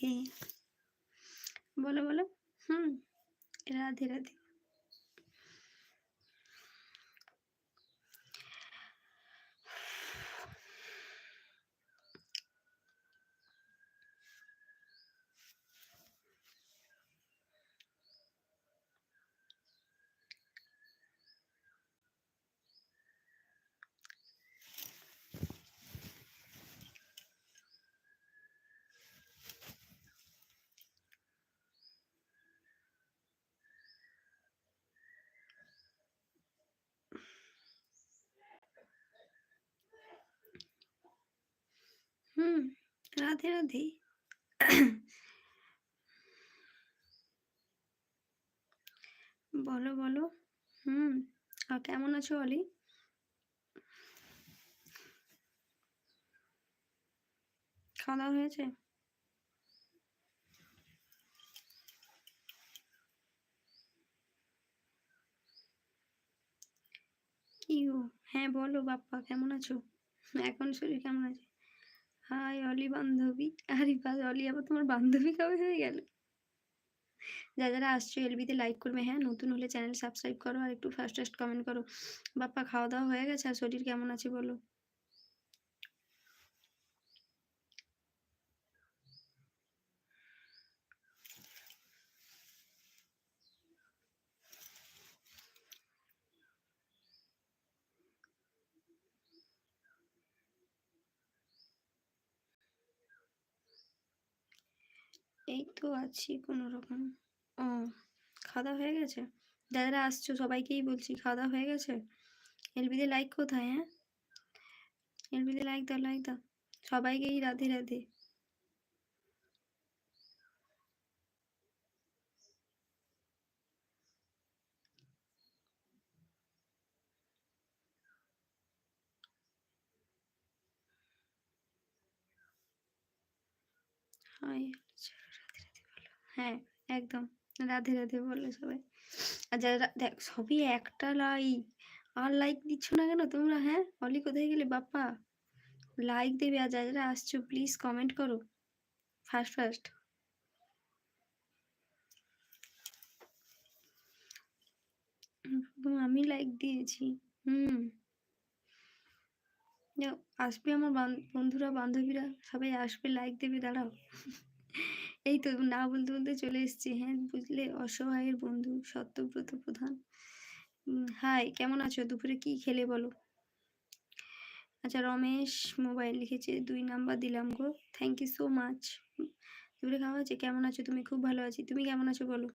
রাধে। বলো বলো। হুম। রাধে রাধে। হুম। রাধে রাধে। বলো বলো। হুম। আর কেমন আছো অলি? খাওয়া দাওয়া হয়েছে? কি গো? হ্যাঁ বলো বাপ্পা, কেমন আছো? এখন শরীর কেমন আছে? হাই অলি বান্ধবী। আরে বাস, অলি আবার তোমার বান্ধবী কবে হয়ে গেল? যারা আসছো এলবিতে লাইক করবে, হ্যাঁ নতুন হলে চ্যানেল সাবস্ক্রাইব করো আর একটু ফার্স্ট ফার্স্ট কমেন্ট করো। বাপ্পা খাওয়া দাওয়া হয়ে গেছে? আর শরীর কেমন আছে বলো? এই তো আছি কোনো রকম। ও, খাওয়া দাওয়া হয়ে গেছে? যারা আসছো সবাইকেই বলছি খাওয়া দাওয়া হয়ে গেছে? এলবিতে লাইক কোথায়? হ্যাঁ এলবিতে লাইক দাও, লাইক দাও। সবাইকেই রাধে রাধে। হাই। হ্যাঁ একদম। রাধে রাধে বললো সবাই। আর যারা দেখ সবই একটা লাইক, আর লাইক দিচ্ছ না কেন তোমরা? হ্যাঁ অলি কোথায় গেলে বাপ্পা? লাইক দেবে, আর যারা যারা আসছো প্লিজ কমেন্ট করো ফার্স্ট ফার্স্ট। আমি লাইক দিয়েছি। হুম। যাও, আসবে আমার বন্ধুরা বান্ধবীরা সবাই আসবে, লাইক দেবে, দাঁড়াও। এই তো না বলতে বলতে চলে এসেছি। হ্যাঁ বুঝলে, অসহায়ের বন্ধু সত্যব্রত প্রধান। হাই, কেমন আছো? দুপুরে কি খেলে বলো? আচ্ছা, রমেশ মোবাইল লিখেছে, 2 নাম্বার দিলাম গো, থ্যাংক ইউ সো মাচ। দুপুরে খাওয়া হয়েছে? কেমন আছো তুমি? খুব ভালো আছি, তুমি কেমন আছো বলো?